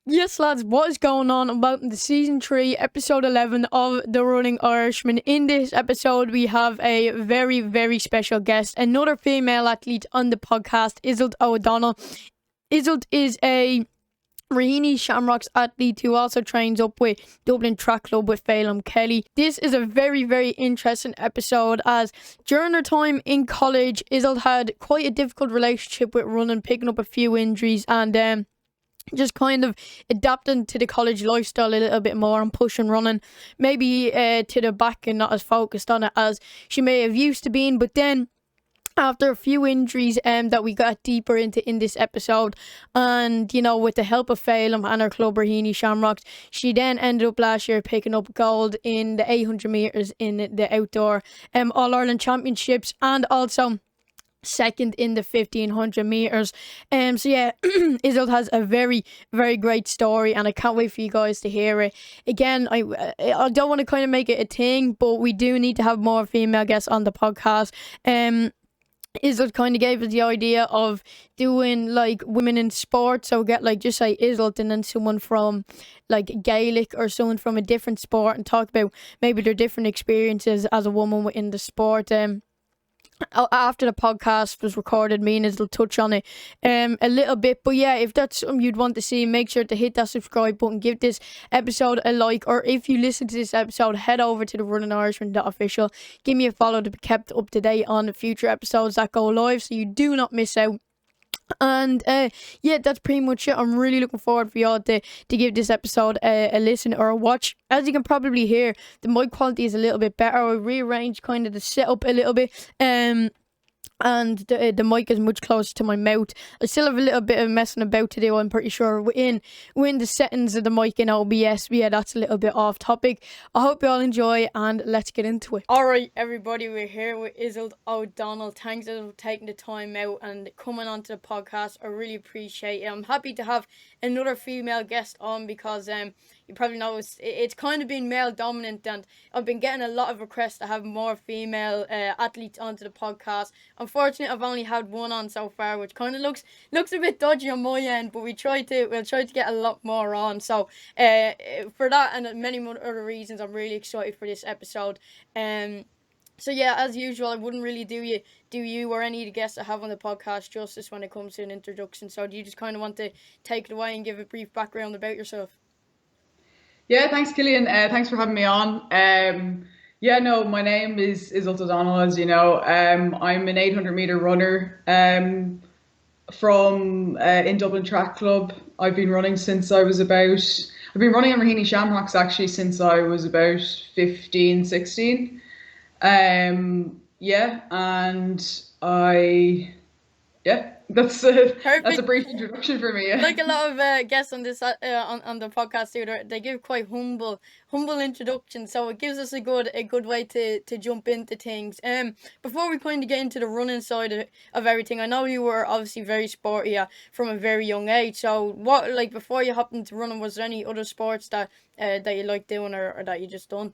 Yes, lads, what is going on about the Season 3, Episode 11 of The Running Irishman? In this episode, we have a very, very special guest, another female athlete on the podcast, Iseult O'Donnell. Iseult is a Raheny Shamrocks athlete who also trains up with Dublin Track Club with Phelim Kelly. This is a very, very interesting episode as during her time in college, Iseult had quite a difficult relationship with running, picking up a few injuries and just kind of adapting to the college lifestyle a little bit more and pushing running maybe to the back and not as focused on it as she may have used to being. But then after a few injuries that we got deeper into in this episode, and with the help of Phelim and her club Raheny Shamrocks, she then ended up last year picking up gold in the 800 metres in the outdoor All Ireland Championships, and also second in the 1500 metres. So yeah, Iseult has a very, very great story and I can't wait for you guys to hear it. Again, I don't want to kind of make it a thing, but we do need to have more female guests on the podcast. Iseult kind of gave us the idea of doing like women in sport, so get like just say Iseult and then someone from like Gaelic or someone from a different sport and talk about maybe their different experiences as a woman within the sport. After the podcast was recorded, me and Iseult touch on it a little bit. But yeah, if that's something you'd want to see, make sure to hit that subscribe button, give this episode a like, or if you listen to this episode, head over to the TheRunningIrishman.official. Give me a follow to be kept up to date on future episodes that go live so you do not miss out. And yeah, that's pretty much it. I'm really looking forward for y'all to give this episode a listen or a watch. As you can probably hear, the mic quality is a little bit better. I rearranged kind of the setup a little bit and the mic is much closer to my mouth. I still have a little bit of messing about to do, I'm pretty sure, within the settings of the mic in OBS. But yeah, that's a little bit off topic. I hope you all enjoy and let's get into it. Alright everybody, we're here with Iseult O'Donnell. Thanks for taking the time out and coming onto the podcast. I really appreciate it. I'm happy to have another female guest on because you probably know it's kind of been male dominant, and I've been getting a lot of requests to have more female athletes onto the podcast. Unfortunately, I've only had one on so far, which kind of looks a bit dodgy on my end, but we'll try to get a lot more on. So for that and many other reasons, I'm really excited for this episode. So yeah, as usual, I wouldn't really do you or any of the guests I have on the podcast justice when it comes to an introduction. So do you just kind of want to take it away and give a brief background about yourself? Yeah, thanks, Killian. Thanks for having me on. Yeah, no, my name is Iseult O'Donnell, as you know. I'm an 800-meter runner from in Dublin Track Club. I've been running since I was I've been running in Raheny Shamrocks actually since I was about 15, 16. Yeah, and that's a brief introduction for me. Like a lot of guests on this on the podcast too, they give quite humble introductions, so it gives us a good way to jump into things. Before we kind of get into the running side of everything, I know you were obviously very sporty from a very young age. So what, like, before you hopped into running, was there any other sports that you liked doing or that you just done?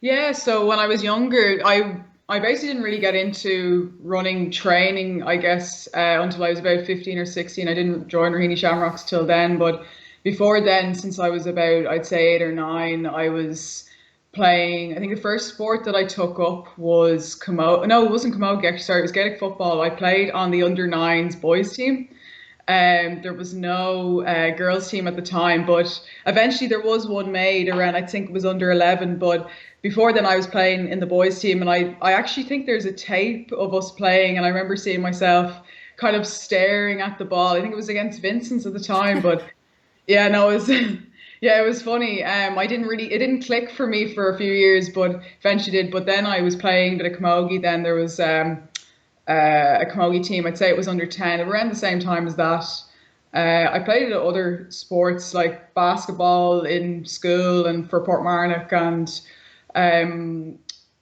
Yeah, so when I was younger, I basically didn't really get into running training, I guess, until I was about 15 or 16. I didn't join Raheny Shamrocks till then, but before then, since I was about, I'd say 8 or 9, I was playing. I think the first sport that I took up was camogie. No, it wasn't camogie, actually, sorry, it was Gaelic football. I played on the under-9s boys team. There was no girls team at the time, but eventually there was one made around, I think it was under 11, but before then I was playing in the boys team, and I actually think there's a tape of us playing, and I remember seeing myself kind of staring at the ball. I think it was against Vincent's at the time, but yeah, no, it was yeah, it was funny. It didn't click for me for a few years, but eventually did. But then I was playing a bit of camogie. Then there was a camogie team. I'd say it was under 10, around the same time as that. I played other sports like basketball in school and for Portmarnock, and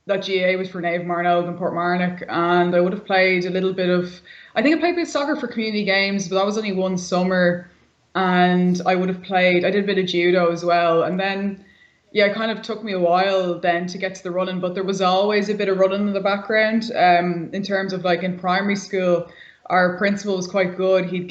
that GA was for Naomh Marnogue and Portmarnock, and I would have played a little bit of, I think I played a bit of soccer for community games, but that was only one summer, and I did a bit of judo as well, and then yeah, it kind of took me a while then to get to the running, but there was always a bit of running in the background. In terms of, like, in primary school, our principal was quite good. He'd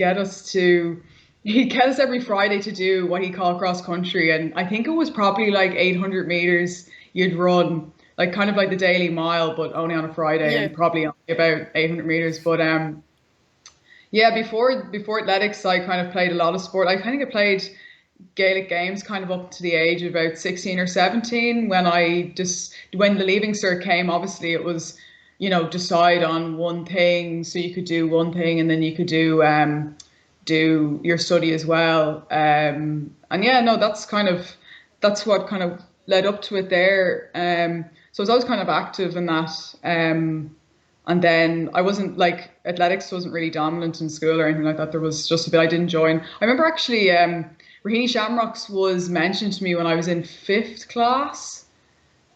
he'd get us every Friday to do what he called cross country, and I think it was probably like 800 meters you'd run, like kind of like the daily mile, but only on a Friday, Yeah. and probably only about 800 meters. But yeah, before athletics, I kind of played a lot of sport. I kind of played Gaelic games kind of up to the age of about 16 or 17 when when the leaving cert came, obviously it was, decide on one thing. So you could do one thing and then you could do your study as well. And yeah, no, that's what kind of led up to it there. So I was always kind of active in that. And then I wasn't like athletics wasn't really dominant in school or anything like that. There was just a bit I didn't join. I remember actually Raheny Shamrocks was mentioned to me when I was in fifth class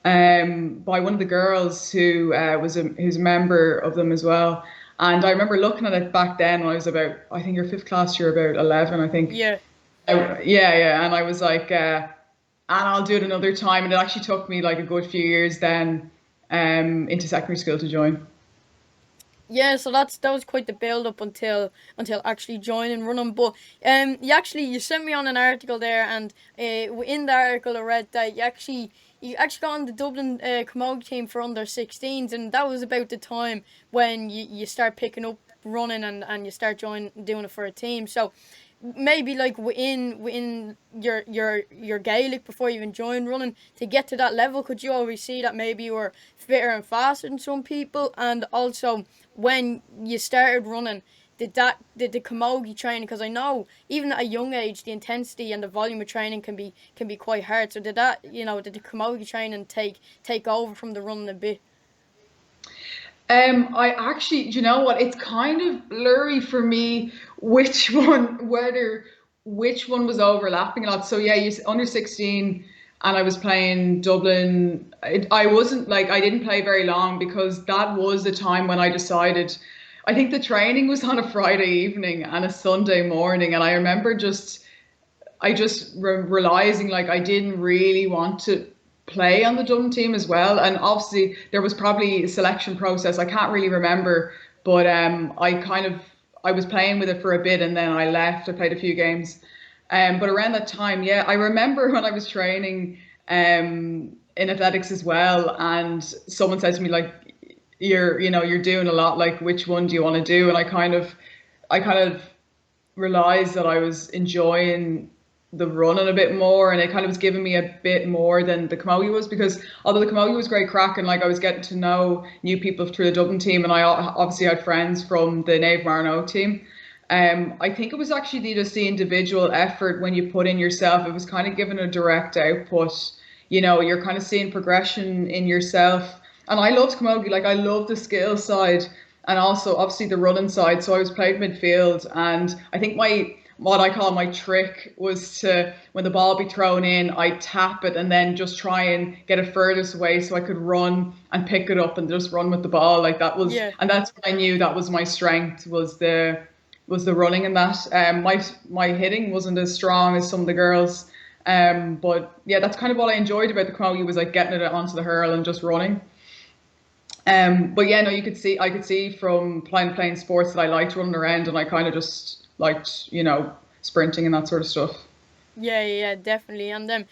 by one of the girls who's a member of them as well. And I remember looking at it back then when I was about, I think your fifth class, you're about 11, I think. Yeah. Yeah. And I was like, and I'll do it another time. And it actually took me like a good few years then into secondary school to join. Yeah, so that was quite the build up until actually joining running. But you sent me on an article there, and in the article I read that you actually got on the Dublin camogie team for under 16s, and that was about the time when you start picking up running and you start doing it for a team. So maybe like within your Gaelic before you even joined running to get to that level, could you always see that maybe you were fitter and faster than some people? And also when you started running, did the camogie training, because I know even at a young age the intensity and the volume of training can be quite hard, so did the camogie training take over from the running a bit? I actually, do you know what? It's kind of blurry for me which one was overlapping a lot. So yeah, under 16, and I was playing Dublin. I wasn't like I didn't play very long because that was the time when I decided. I think the training was on a Friday evening and a Sunday morning, and I remember realizing like I didn't really want to play on the Dublin team as well. And obviously there was probably a selection process. I can't really remember, but I was playing with it for a bit and then I left. I played a few games. But around that time, yeah, I remember when I was training in athletics as well, and someone said to me like, you're doing a lot. Like, which one do you want to do? And I kind of realized that I was enjoying the running a bit more, and it kind of was giving me a bit more than the camogie was, because although the camogie was great crack and like I was getting to know new people through the Dublin team, and I obviously had friends from the Nave Marno team. I think it was actually just the individual effort when you put in yourself. It was kind of giving a direct output. You're kind of seeing progression in yourself. And I loved camogie. Like I loved the skill side and also obviously the running side. So I was playing midfield, and I think what I call my trick was to, when the ball be thrown in, I tap it and then just try and get it furthest away so I could run and pick it up and just run with the ball. Like Yeah. and that's what I knew that was my strength, was the running in that. My hitting wasn't as strong as some of the girls. But yeah, that's kind of what I enjoyed about the camogie, was like getting it onto the hurl and just running. But yeah, no, I could see from playing sports that I liked running around, and I kind of just liked, sprinting and that sort of stuff. Yeah, definitely. And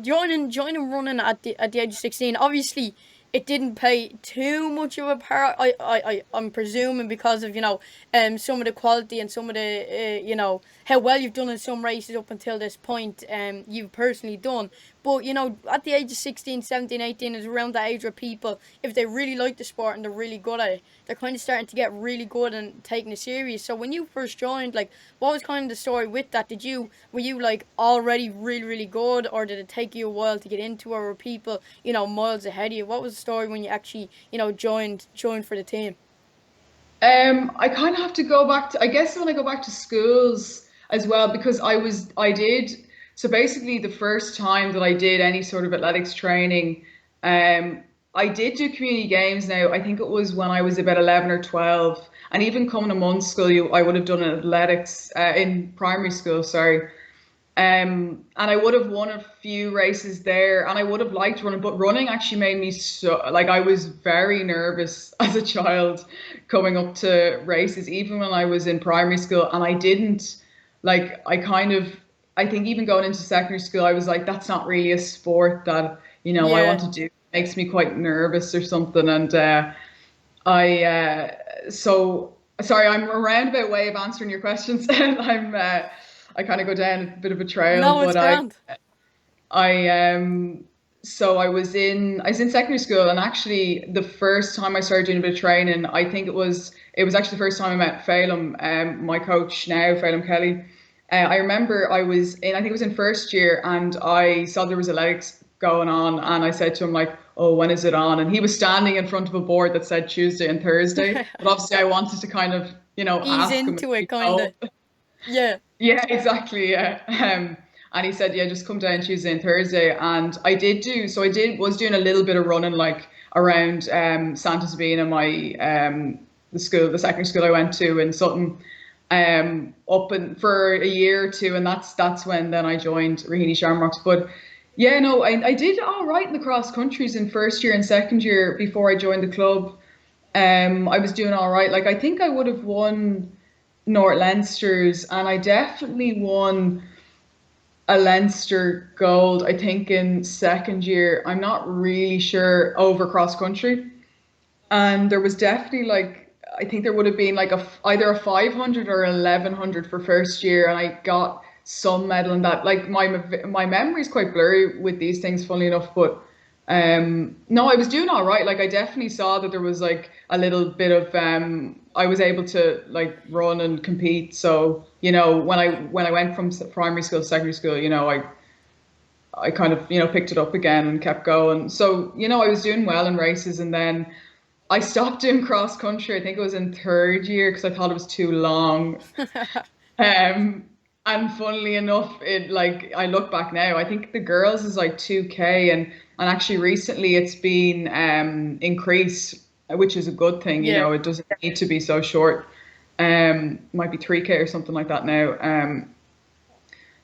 joining running at the age of 16, obviously it didn't play too much of a part. I'm presuming because of some of the quality and some of the how well you've done in some races up until this point. You've personally done. But at the age of 16, 17, 18 is around that age where people, if they really like the sport and they're really good at it, they're kind of starting to get really good and taking it serious. So when you first joined, like, what was kind of the story with that? Were you like already really, really good, or did it take you a while to get into it, or were people, miles ahead of you? What was the story when you actually, joined for the team? I kind of have to go back to, I guess when I go back to schools as well, because I did, so basically the first time that I did any sort of athletics training, um, I did do community games now. I think it was when I was about 11 or 12. And even coming to Munn school, I would have done athletics in primary school, sorry. And I would have won a few races there, and I would have liked running, but running actually made me so, like, I was very nervous as a child coming up to races, even when I was in primary school, and I didn't like I think even going into secondary school, I was like, that's not really a sport that, I Yeah. want to do. It makes me quite nervous or something. And so sorry, I'm a roundabout way of answering your questions. I kind of go down a bit of a trail, No, it's but grand. I so I was in secondary school, and actually the first time I started doing a bit of training, I think it was actually the first time I met Phelim, my coach now, Phelim Kelly. I remember I think it was in first year, and I saw there was athletics going on, and I said to him like, "Oh, when is it on?" And he was standing in front of a board that said Tuesday and Thursday, but obviously I wanted to kind of, Ease ask him if into it, he kind know. of. Yeah. Yeah, exactly. Yeah. And he said, yeah, just come down Tuesday and Thursday. And was doing a little bit of running like around Santa Sabina, the secondary school I went to in Sutton, up and for a year or two, and that's when then I joined Raheny Shamrocks. But yeah, no, I did all right in the cross countries in first year and second year before I joined the club. I was doing all right. Like I think I would have won North Leinster's, and I definitely won a Leinster gold, I think in second year. I'm not really sure over cross country. And there was definitely like, I think there would have been like either a 500 or 1100 for first year. And I got some medal in that. Like my memory is quite blurry with these things, funnily enough, but no, I was doing all right. Like I definitely saw that there was like a little bit of I was able to like run and compete. So, when I went from primary school to secondary school, I kind of, picked it up again and kept going. So, I was doing well in races, and then I stopped doing cross country. I think it was in third year because I thought it was too long. Um, and funnily enough, it like I look back now, I think the girls is like 2K, and actually recently it's been increased, which is a good thing, Yeah. it doesn't need to be so short. Might be 3K or something like that now.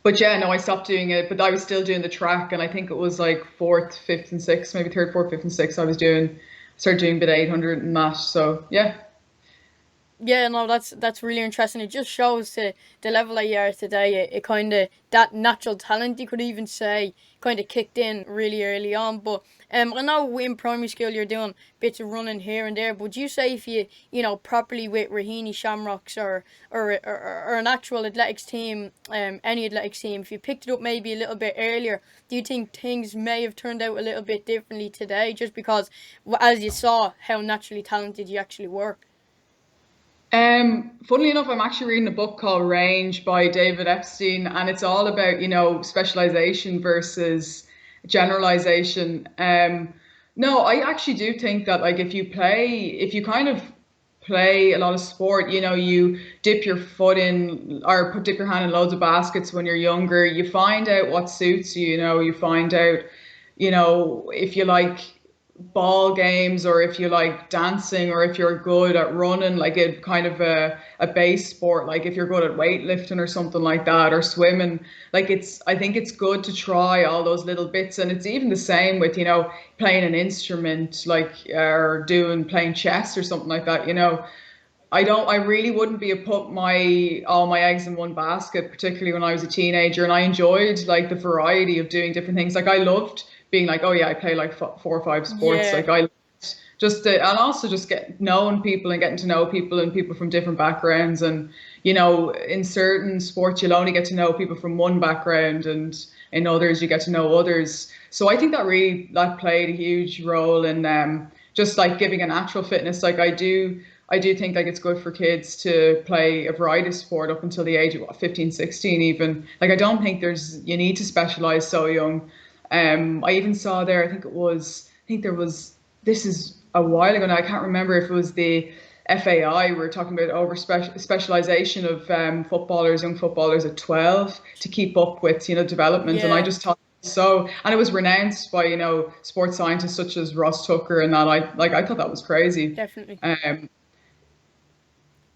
But yeah, no, I stopped doing it, but I was still doing the track, and I think it was like fourth, fifth, and sixth, maybe third, fourth, fifth, and sixth. Started doing a bit of 800 and that. So yeah. Yeah, no, that's really interesting. It just shows the level that you are today. It kind of that natural talent, you could even say, kind of kicked in really early on. But I know in primary school you're doing bits of running here and there. But would you say if properly with Raheny Shamrocks or an actual athletics team, any athletics team, if you picked it up maybe a little bit earlier, do you think things may have turned out a little bit differently today? Just because, as you saw, how naturally talented you actually were. Funnily enough, I'm actually reading a book called Range by David Epstein, and it's all about, specialization versus generalization. No, I actually do think that like if you kind of play a lot of sport, you dip your foot in or dip your hand in loads of baskets when you're younger, you find out what suits you, you find out, if you like ball games or if you like dancing or if you're good at running like a kind of a base sport, like if you're good at weightlifting or something like that, or swimming. Like I think it's good to try all those little bits, and it's even the same with playing an instrument, like or doing playing chess or something like that. I really wouldn't be a put my all my eggs in one basket, particularly when I was a teenager. And I enjoyed like the variety of doing different things. Like I loved being like, oh yeah, I play like four or five sports. Yeah. Like I loved and also just get knowing people and getting to know people and people from different backgrounds. And in certain sports, you'll only get to know people from one background, and in others, you get to know others. So I think that played a huge role in just like giving a natural fitness. Like I do think like it's good for kids to play a variety of sport up until the age of 15, 16 even. Like I don't think you need to specialize so young. I even saw there, I think there was, this is a while ago now, I can't remember if it was the FAI, we were talking about over specialization of young footballers at 12 to keep up with, development. And I Yeah. just thought so, and it was renounced by, sports scientists such as Ross Tucker and that. I thought that was crazy. Definitely. Um,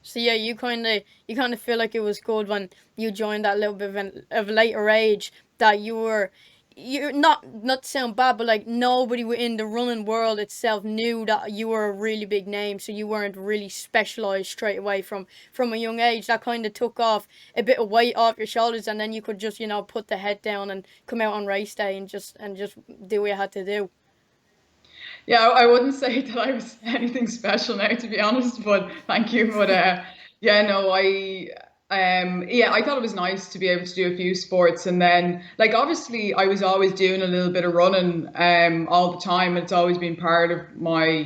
So yeah, you kind of feel like it was good when you joined that little bit of a later age, that you were you're not to sound bad, but like nobody within the running world itself knew that you were a really big name, so you weren't really specialized straight away from a young age. That kind of took off a bit of weight off your shoulders, and then you could just put the head down and come out on race day and just do what you had to do. Yeah, I wouldn't say that I was anything special now, to be honest, but thank you. But yeah, no, yeah, I thought it was nice to be able to do a few sports, and then like obviously I was always doing a little bit of running all the time. It's always been part of my,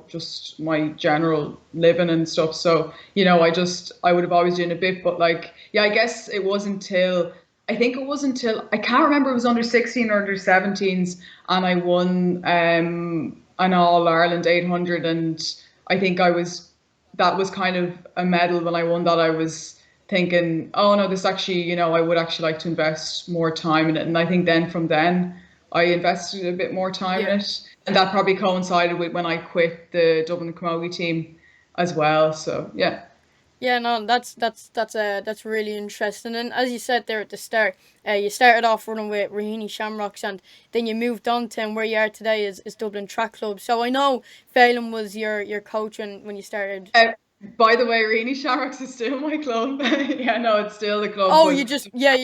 just my general living and stuff. So, I would have always done a bit, but like yeah, I guess it wasn't until I think it was until I can't remember, it was under 16 or under 17s, and I won an All Ireland 800, and I think that was kind of a medal. When I won that, I was thinking, oh no, this actually, I would actually like to invest more time in it. And I think then from then I invested a bit more time Yeah. in it, and that probably coincided with when I quit the Dublin Camogie team as well. So yeah. Yeah, no, that's really interesting. And as you said there at the start, you started off running with Raheny Shamrocks, and then you moved on to and where you are today is Dublin Track Club. So I know Phelan was your coach when you started. By the way, Rainy Shamrocks is still my club. Yeah, no, it's still the club, Oh, but you just yeah.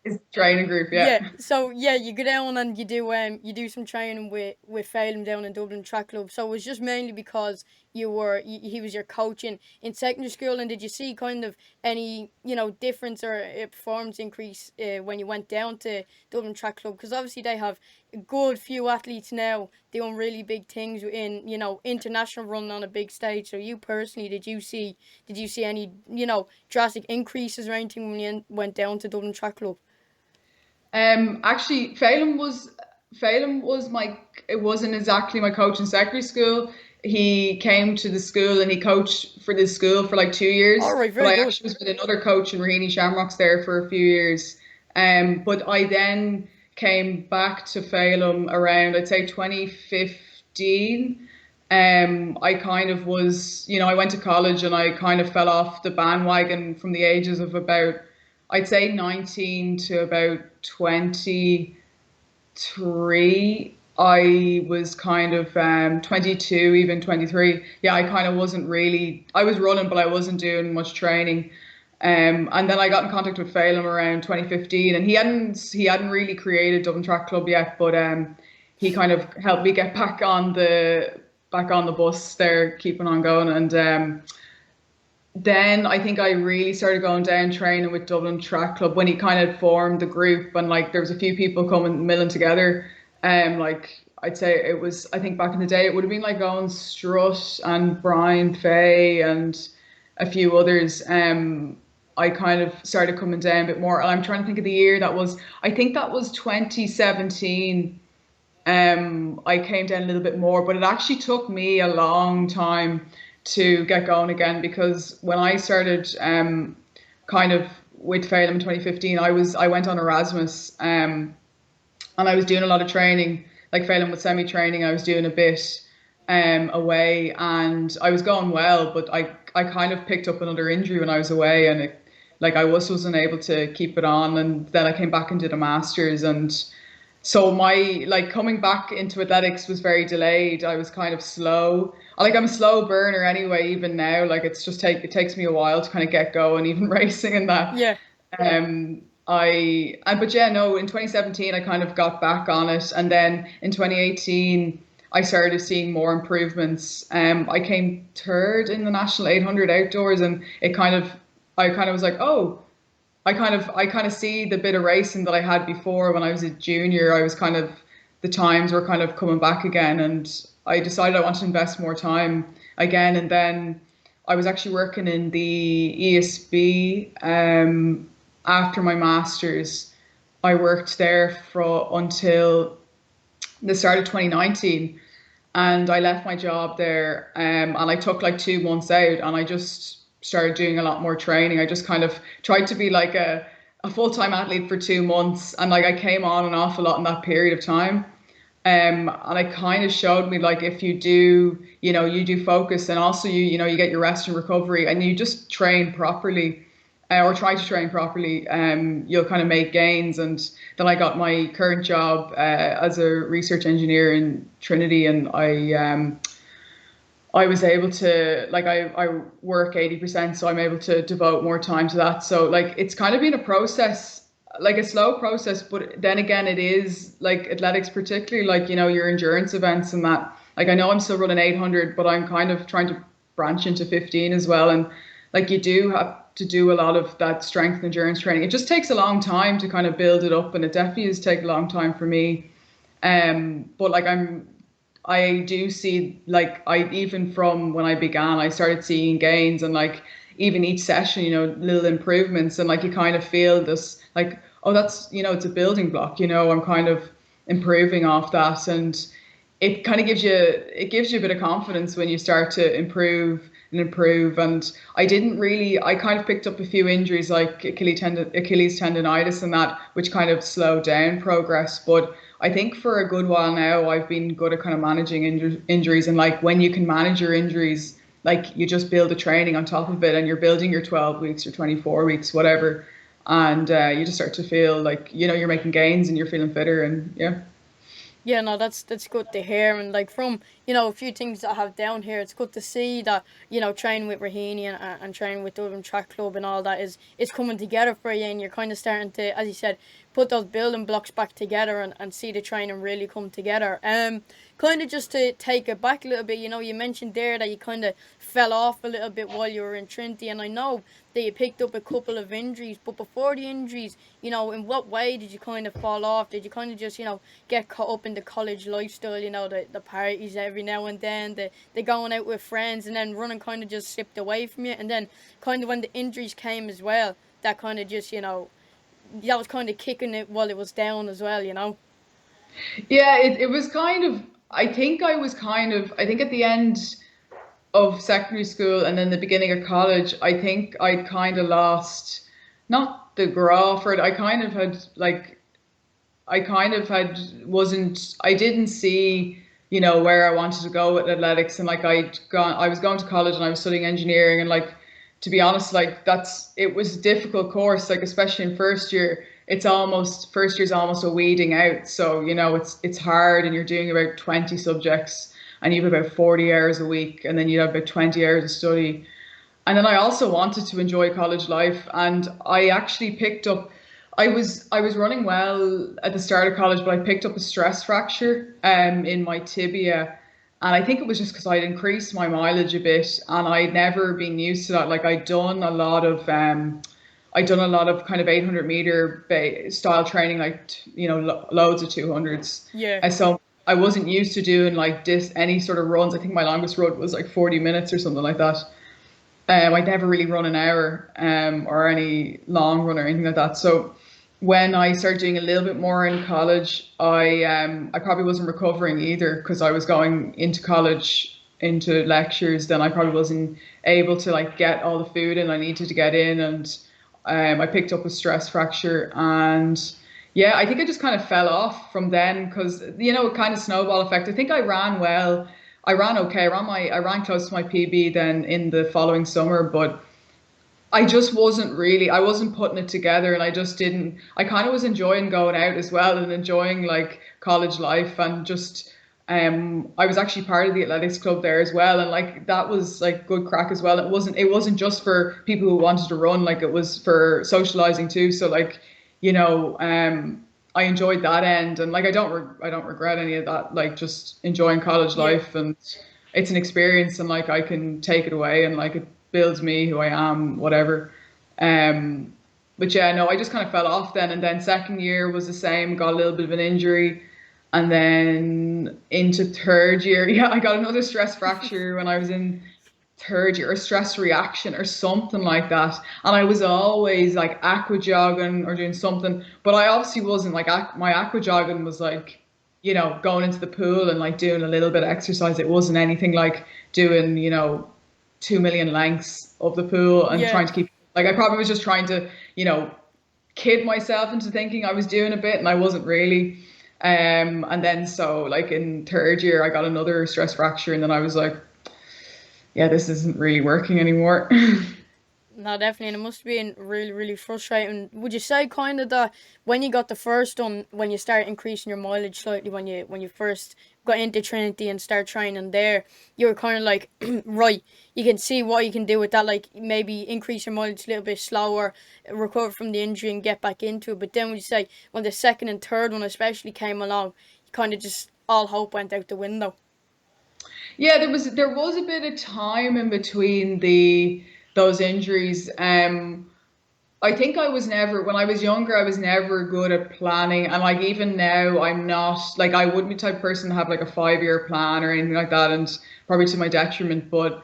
it's the training group. Yeah, Yeah. so yeah, you go down and you do some training with Phelan down in Dublin Track Club. So it was just mainly because he was your coach in secondary school. And did you see kind of any difference or a performance increase when you went down to Dublin Track Club? Because obviously they have a good few athletes now doing really big things in international running on a big stage. So you personally, did you see any drastic increases or anything when you went down to Dublin Track Club? Actually, Phelan was my. It wasn't exactly my coach in secondary school. He came to the school and he coached for the school for like 2 years. All right, But very I good. actually was with another coach in Raheny Shamrocks there for a few years. But I then came back to Phelan around, I'd say, 2015. I kind of was, I went to college and I kind of fell off the bandwagon from the ages of about, I'd say 19 to about 23. I was kind of 22, even 23. Yeah, I kind of wasn't really, I was running, but I wasn't doing much training. And then I got in contact with Phelan around 2015, and he hadn't really created Dublin Track Club yet, but he kind of helped me get back on the bus there, keeping on going. And then I think I really started going down training with Dublin Track Club when he kind of formed the group, and like there was a few people coming milling together. Like I'd say it was, I think back in the day it would have been like going Strutt and Brian Fay and a few others. I kind of started coming down a bit more, and I'm trying to think of the year that was. I think that was 2017. I came down a little bit more, but it actually took me a long time to get going again, because when I started kind of with Phelan in 2015, I went on Erasmus, and I was doing a lot of training. Like Phelan was semi training, I was doing a bit away, and I was going well, but I kind of picked up another injury when I was away, and like I wasn't able to keep it on, and then I came back and did a master's. And so my like coming back into athletics was very delayed. I was kind of slow. Like I'm a slow burner anyway, even now. Like it takes me a while to kind of get going, even racing and that. Yeah. But yeah, no, in 2017 I kind of got back on it, and then in 2018 I started seeing more improvements. I came third in the national 800 outdoors, and I kind of was like, oh, I kind of see the bit of racing that I had before when I was a junior. I was kind of, the times were kind of coming back again, and I decided I wanted to invest more time again. And then I was actually working in the ESB after my masters. I worked there for until the start of 2019, and I left my job there, and I took like 2 months out, and I just started doing a lot more training. I just kind of tried to be like a full-time athlete for 2 months, and like I came on and off a lot in that period of time. And it kind of showed me like if you do, you do focus, and also you get your rest and recovery, and you just train properly. or try to train properly, you'll kind of make gains. And then I got my current job as a research engineer in Trinity, and I was able to like I work 80%, so I'm able to devote more time to that. So like it's kind of been a process, like a slow process, but then again it is like athletics, particularly like, you know, your endurance events and that. Like I know I'm still running 800, but I'm kind of trying to branch into 15 as well. And like you do have to do a lot of that strength and endurance training. It just takes a long time to kind of build it up, and it definitely does take a long time for me. But like I do see, like, I even from when I began, I started seeing gains, and like even each session, you know, little improvements, and like you kind of feel this like, oh, that's, you know, it's a building block, you know, I'm kind of improving off that. And it kind of gives you a bit of confidence when you start to improve and improve. And I kind of picked up a few injuries like Achilles tendonitis and that, which kind of slowed down progress. But I think for a good while now, I've been good at kind of managing injuries. And like when you can manage your injuries, like you just build a training on top of it, and you're building your 12 weeks, your 24 weeks, whatever. And you just start to feel like, you know, you're making gains and you're feeling fitter, and yeah. Yeah, no, that's good to hear. And like from, a few things that I have down here, it's good to see that, training with Rahini and training with Dublin Track Club and all that is coming together for you, and you're kind of starting to, as you said, put those building blocks back together and see the training really come together. Kind of just to take it back a little bit, you mentioned there that you kind of fell off a little bit while you were in Trinity, and I know that you picked up a couple of injuries, but before the injuries, in what way did you kind of fall off? Did you kind of just, get caught up in the college lifestyle, the parties every now and then, the going out with friends, and then running kind of just slipped away from you? And then kind of when the injuries came as well, that kind of just, that was kind of kicking it while it was down as well. Yeah, it was kind of, I think at the end of secondary school and then the beginning of college, I think I kind of lost, not the graw for it. I kind of had, wasn't, I didn't see, you know, where I wanted to go with athletics. And like I was going to college and I was studying engineering. And like, to be honest, like it was a difficult course, like especially in first year. First year's almost a weeding out. So, you know, it's hard, and you're doing about 20 subjects, and you have about 40 hours a week, and then you have about 20 hours of study. And then I also wanted to enjoy college life, and I actually picked up, I was running well at the start of college, but I picked up a stress fracture in my tibia. And I think it was just because I'd increased my mileage a bit, and I'd never been used to that. Like I'd done a lot of kind of 800-meter style training, like, you know, loads of 200s. Yeah. And so I wasn't used to doing like this, any sort of runs. I think my longest run was like 40 minutes or something like that. I'd never really run an hour or any long run or anything like that. So when I started doing a little bit more in college, I probably wasn't recovering either, because I was going into college, into lectures. Then I probably wasn't able to like get all the food in I needed to get in, and I picked up a stress fracture. And yeah, I think I just kind of fell off from then, because, you know, it kind of snowball effect. I think I ran well. I ran okay. I ran close to my PB then in the following summer, but I wasn't putting it together, and I just didn't, I kind of was enjoying going out as well, and enjoying like college life, and just, I was actually part of the athletics club there as well. And like, that was like good crack as well. It wasn't just for people who wanted to run, like it was for socializing too. So like, you know, I enjoyed that end, and like, I don't regret any of that, like just enjoying college Yeah. life. And it's an experience, and like I can take it away, and like it builds me who I am, whatever. Um, but yeah, no, I just kind of fell off then. And then second year was the same, got a little bit of an injury. And then into third year, yeah, I got another stress fracture when I was in third year, or stress reaction or something like that. And I was always like aqua jogging or doing something, but I obviously wasn't like, my aqua jogging was like, you know, going into the pool and like doing a little bit of exercise. It wasn't anything like doing, you know, 2 million lengths of the pool and Yeah. trying to keep, like, I probably was just trying to, you know, kid myself into thinking I was doing a bit, and I wasn't really. And then so like in third year, I got another stress fracture, and then I was like, yeah, this isn't really working anymore. No, definitely, and it must have been really, really frustrating. Would you say kind of that when you got the first one, when you start increasing your mileage slightly, when you first got into Trinity and start training there, you were kind of like, right, you can see what you can do with that, like maybe increase your mileage a little bit slower, recover from the injury and get back into it. But then would you say when the second and third one especially came along, you kind of just all hope went out the window. Yeah, there was a bit of time in between the those injuries. I think I was never, when I was younger, I was never good at planning. And like even now, I'm not, like I wouldn't be the type of person to have like a 5 year plan or anything like that, and probably to my detriment. But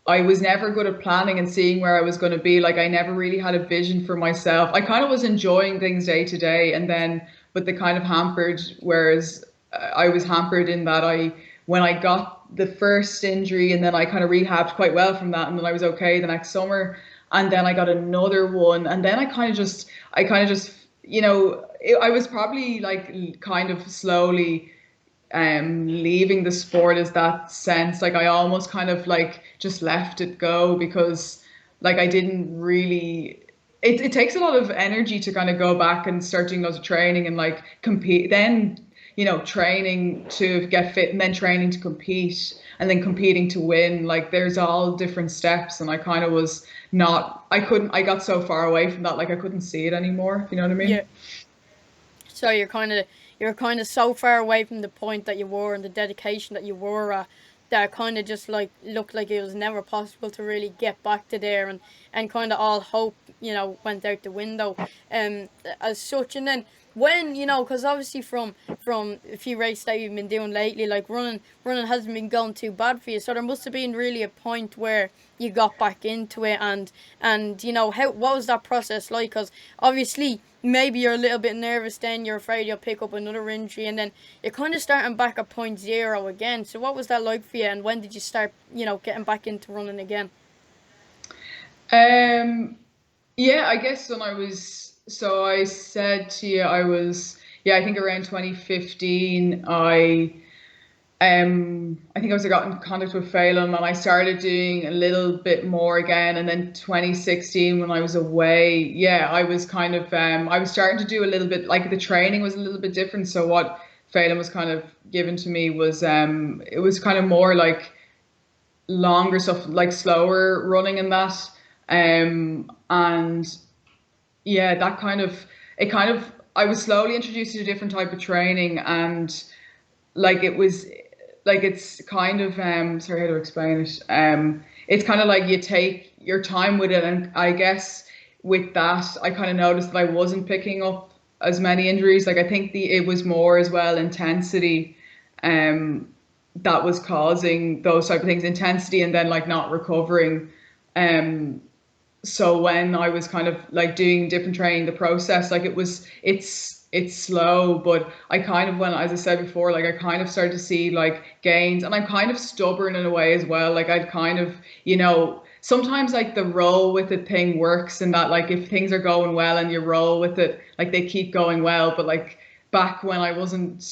I was never good at planning and seeing where I was going to be. Like I never really had a vision for myself. I kind of was enjoying things day to day, and then, but they kind of hampered. Whereas I was hampered in that when I got the first injury, and then I kind of rehabbed quite well from that, and then I was okay the next summer, and then I got another one, and then I kind of just, I was probably like kind of slowly leaving the sport is that sense. Like I almost kind of like just left it go because like I didn't really it takes a lot of energy to kind of go back and start doing loads of training and like compete then training to get fit and then training to compete and then competing to win. Like there's all different steps, and I kind of was not I couldn't I got so far away from that, like I couldn't see it anymore, if you know what I Yeah. mean. So you're kind of so far away from the point that you were and the dedication that you were at, that kind of just like looked like it was never possible to really get back to there, and kind of all hope went out the window, as such. And then when because obviously from a few races that you've been doing lately, like running hasn't been going too bad for you, so there must have been really a point where you got back into it. And how what was that process like? Because obviously maybe you're a little bit nervous, then you're afraid you'll pick up another injury, and then you're kind of starting back at point zero again. So what was that like for you, and when did you start getting back into running again? um Yeah, I guess when I was, so I said to you, yeah, I think around 2015, I think I was got in contact with Phelan and I started doing a little bit more again. And then 2016, when I was away, yeah, I was kind of, I was starting to do a little bit, like the training was a little bit different. So what Phelan was kind of given to me was, it was kind of more like longer stuff, like slower running and that. And yeah, that kind of it kind of I was slowly introduced to a different type of training, and like it was like it's kind of sorry how to explain it. It's kind of like you take your time with it, and I guess with that I kind of noticed that I wasn't picking up as many injuries. Like I think the it was more as well intensity um that was causing those type of things, intensity and then like not recovering. Um so when I was kind of like doing different training, the process, like it's slow, but I kind of when, as I said before, like I kind of started to see like gains, and I'm kind of stubborn in a way as well. Like I'd kind of, sometimes like the roll with it thing works in that like if things are going well and you roll with it, like they keep going well. But like back when I wasn't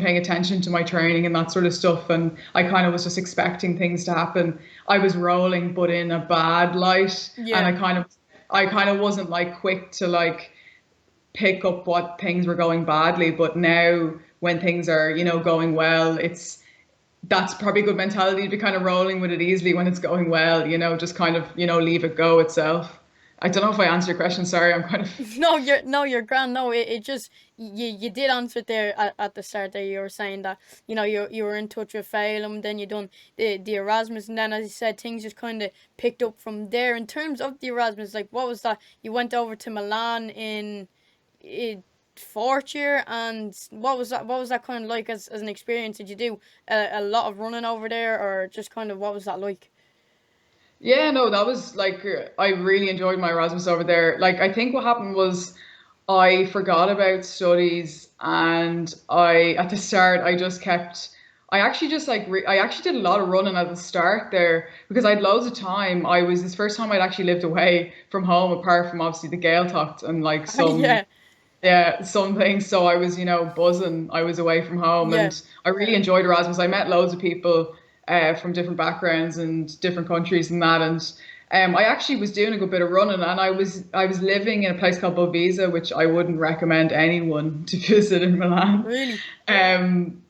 paying attention to my training and that sort of stuff, and I kind of was just expecting things to happen. I was rolling but in a bad light, and Yeah. I kind of wasn't like quick to like pick up what things were going badly. But now when things are going well, that's probably a good mentality to be kind of rolling with it easily when it's going well, just kind of leave it go itself. I don't know if I answered your question, sorry, I'm kind of No, you're grand. No, it just you did answer it there at the start. There, you were saying that you were in touch with Phelan, then you done the Erasmus, and then as you said, things just kind of picked up from there. In terms of the Erasmus, like what was that? You went over to Milan in fourth year, and what was that? What was that kind of like as an experience? Did you do a lot of running over there, or just kind of what was that like? Yeah, no, that was like I really enjoyed my Erasmus over there. Like I think what happened was I forgot about studies, and I at the start I just kept I actually just like I actually did a lot of running at the start there because I had loads of time. I was this first time I'd actually lived away from home, apart from obviously the Gaeltacht and like some, Yeah, yeah, some things. So I was, buzzing. I was away from home, yeah, and I really enjoyed Erasmus. I met loads of people from different backgrounds and different countries and that. And I actually was doing a good bit of running, and I was living in a place called Bovisa, which I wouldn't recommend anyone to visit in Milan. Really? Um,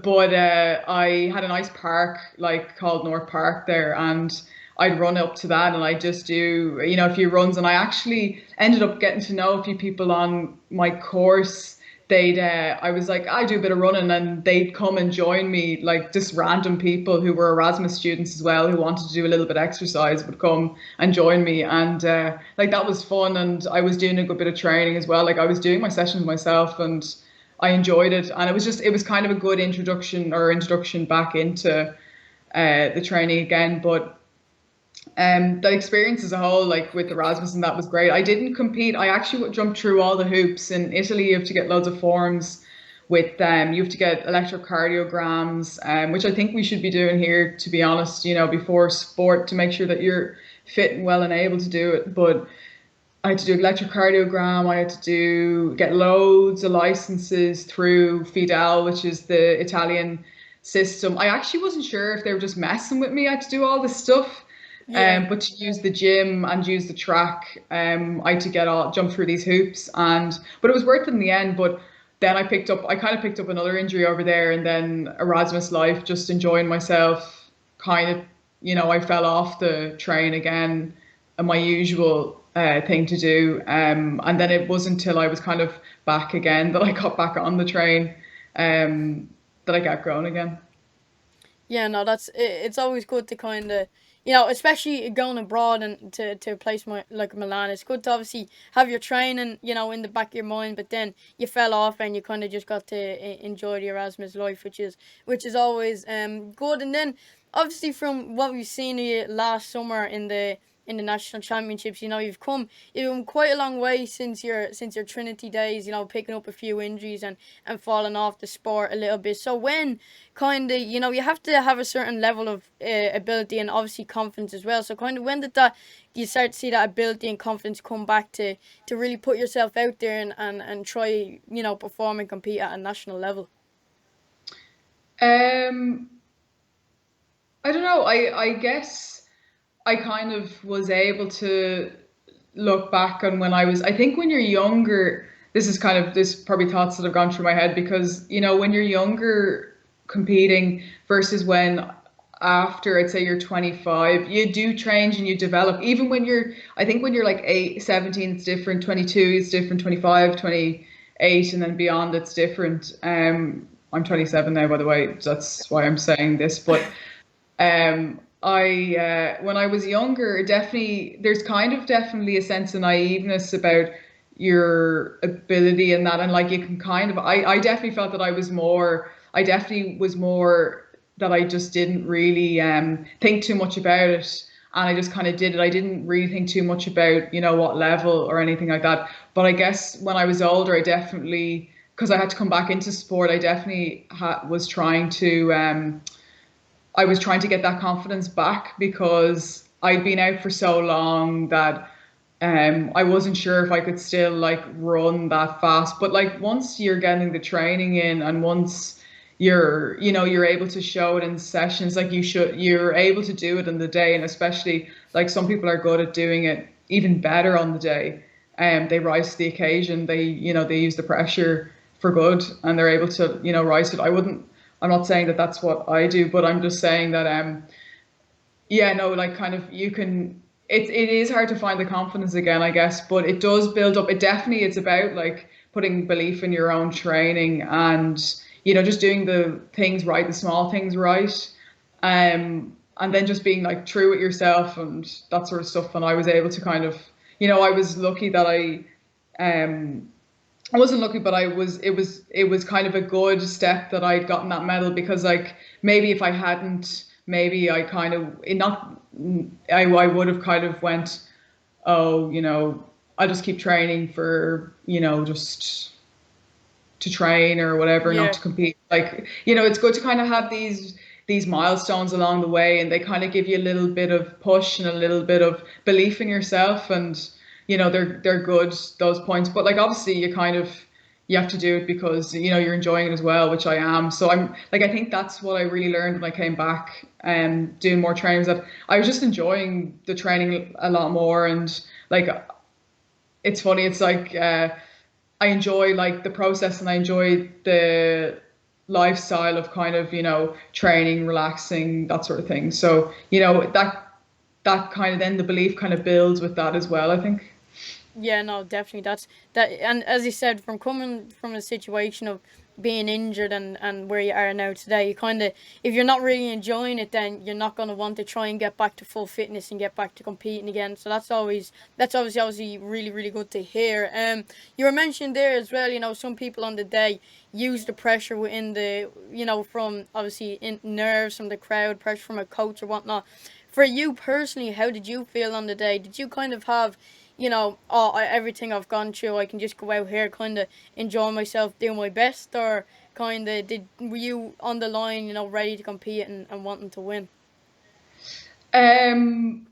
but I had a nice park like called North Park there, and I'd run up to that, and I just do a few runs, and I actually ended up getting to know a few people on my course. I was like, I do a bit of running, and they'd come and join me, like just random people who were Erasmus students as well, who wanted to do a little bit of exercise would come and join me, and like that was fun, and I was doing a good bit of training as well. Like I was doing my sessions myself, and I enjoyed it, and it was kind of a good introduction back into the training again. But that experience as a whole, like with Erasmus, and that was great. I didn't compete. I actually jumped through all the hoops. In Italy, you have to get loads of forms with you have to get electrocardiograms, which I think we should be doing here, to be honest, before sport to make sure that you're fit and well and able to do it. But I had to do electrocardiogram. I had to get loads of licenses through Fidel, which is the Italian system. I actually wasn't sure if they were just messing with me. I had to do all this stuff. Yeah. But to use the gym and use the track, I had to jump through these hoops, but it was worth it in the end. But then I kind of picked up another injury over there, and then Erasmus life, just enjoying myself, kind of, I fell off the train again, my usual thing to do. And then it wasn't until I was kind of back again that I got back on the train, that I got going again. Yeah, no, it's always good to kind of, especially going abroad and to a place like Milan. It's good to obviously have your training, in the back of your mind, but then you fell off and you kind of just got to enjoy the Erasmus life, which is always good. And then obviously from what we've seen of you last summer in the national championships, you've come quite a long way since your Trinity days, picking up a few injuries and falling off the sport a little bit. So when kind of, you have to have a certain level of ability and obviously confidence as well. So kind of when did that you start to see that ability and confidence come back to really put yourself out there and try, perform and compete at a national level? Um, I don't know. I guess I kind of was able to look back on I think when you're younger, this probably thoughts that have gone through my head, because, when you're younger competing versus when after, I'd say you're 25, you do change and you develop. Even I think when you're like 17, it's different, 22, it's different, 25, 28, and then beyond, it's different. I'm 27 now, by the way, so that's why I'm saying this, but I when I was younger, there's kind of definitely a sense of naiveness about your ability and that, and like you can kind of I definitely felt that I definitely was more that I just didn't really think too much about it, and I just kind of did it. I didn't really think too much about what level or anything like that. But I guess when I was older, I definitely, because I had to come back into sport, I definitely I was trying to get that confidence back, because I'd been out for so long that I wasn't sure if I could still like run that fast. But like once you're getting the training in, and once you're able to show it in sessions, like you're able to do it in the day. And especially like some people are good at doing it even better on the day. They rise to the occasion. They use the pressure for good, and they're able to, rise to it. I'm not saying that that's what I do, but I'm just saying that yeah, no, like kind of you can it is hard to find the confidence again, I guess, but it does build up. It's about like putting belief in your own training, and just doing the things right, the small things right. And then just being like true with yourself and that sort of stuff. And I was able to kind of, I was lucky that um I wasn't lucky, but it was kind of a good step that I'd gotten that medal, because like maybe if I hadn't, maybe I kind of it not I would have kind of went, oh, I'll just keep training for, just to train or whatever, not Yeah. to compete. Like, it's good to kind of have these milestones along the way, and they kind of give you a little bit of push and a little bit of belief in yourself, and they're good, those points. But like obviously you kind of you have to do it because you're enjoying it as well, which I am. So I'm like, I think that's what I really learned when I came back and doing more trainings, that I was just enjoying the training a lot more. And like, it's funny, it's like I enjoy like the process, and I enjoy the lifestyle of kind of training, relaxing, that sort of thing. So that kind of, then the belief kind of builds with that as well, I think. Yeah, no, definitely. That's that, and as you said, from coming from a situation of being injured and where you are now today, you kind of, if you're not really enjoying it, then you're not going to want to try and get back to full fitness and get back to competing again. So that's obviously really really good to hear. You were mentioned there as well. Some people on the day use the pressure within the, from obviously in nerves from the crowd, pressure from a coach or whatnot. For you personally, how did you feel on the day? Did you kind of have, everything I've gone through, I can just go out here, kind of enjoy myself, do my best, or kind of were you on the line, ready to compete and wanting to win? Um,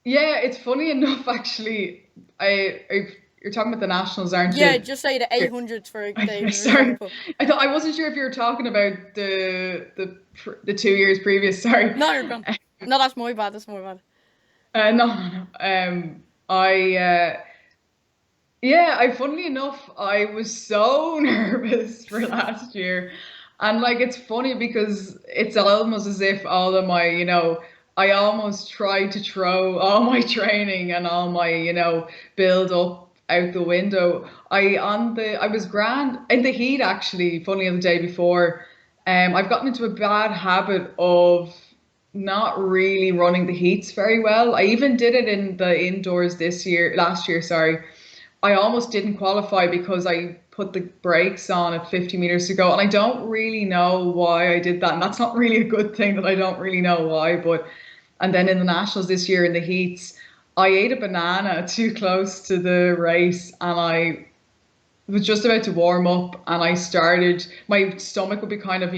yeah, it's funny enough actually. You're talking about the nationals, aren't Yeah, you? just say the 800s for the Sorry, example. I wasn't sure if you were talking about the 2 years previous. Sorry. No, you're gone. No, that's my bad. That's my bad. No, no, no. I Yeah, funnily enough, I was so nervous for last year. And like, it's funny because it's almost as if all of my, I almost tried to throw all my training and all my, build up out the window. I was grand in the heat actually, funny the day before. I've gotten into a bad habit of not really running the heats very well. I even did it in the indoors last year, sorry. I almost didn't qualify because I put the brakes on at 50 meters to go. And I don't really know why I did that. And that's not really a good thing, that I don't really know why. And then in the nationals this year in the heats, I ate a banana too close to the race, and I was just about to warm up, and my stomach would be kind of,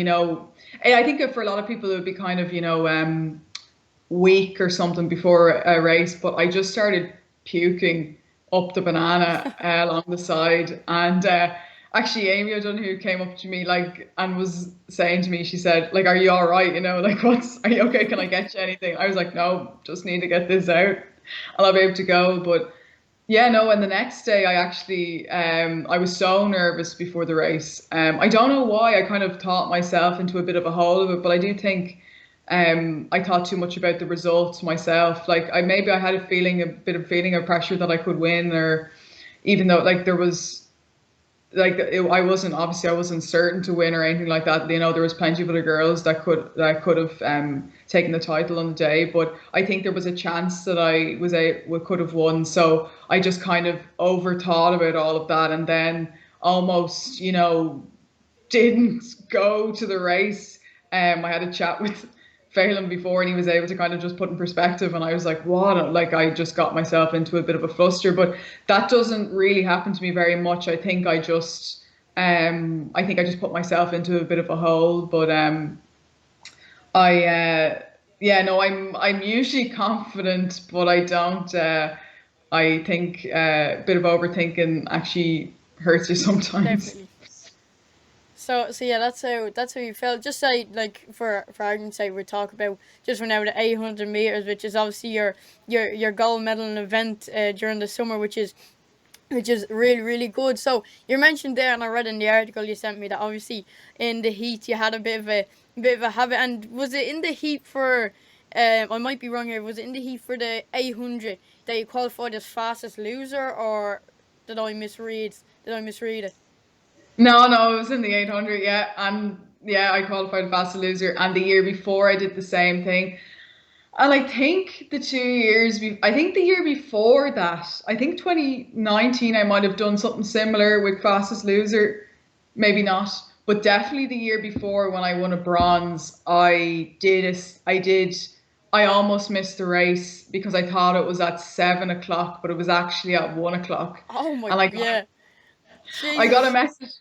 I think for a lot of people it would be kind of, weak or something before a race, but I just started puking up the banana along the side. And actually, Amy O'Donoghue came up to me like and was saying to me, she said, like, "Are you all right? Like, are you okay? Can I get you anything?" I was like, "No, just need to get this out, and I'll be able to go." But yeah, no, and the next day I actually I was so nervous before the race. I don't know why, I kind of thought myself into a bit of a hole of it, but I do think I thought too much about the results myself. Like I had a bit of feeling of pressure that I could win, or even though like there was I wasn't certain to win or anything like that. There was plenty of other girls that could have taken the title on the day, but I think there was a chance that could have won. So I just kind of overthought about all of that, and then almost didn't go to the race. I had a chat with Phelan before, and he was able to kind of just put in perspective, and I was like, what? Like I just got myself into a bit of a fluster, but that doesn't really happen to me very much. I think I just put myself into a bit of a hole. But I yeah, no, I'm usually confident, but I don't I think a bit of overthinking actually hurts you sometimes. Definitely. So yeah, that's how you felt. Just say, like, for argument's sake, we talk about just for now the 800 meters, which is obviously your gold medal event during the summer, which is really really good. So you mentioned there, and I read in the article you sent me, that obviously in the heat you had a bit of a habit. And was it in the heat for? I might be wrong here. Was it in the heat for the 800 that you qualified as fastest loser, or did I misread? Did I misread it? No, no, it was in the 800, yeah. And yeah, I qualified fast loser. And the year before, I did the same thing. And I think I think the year before that, I think 2019, I might have done something similar with fastest loser. Maybe not, but definitely the year before when I won a bronze, I almost missed the race because I thought it was at 7 o'clock, but it was actually at 1 o'clock. Oh my, And yeah. I got a Jesus. message.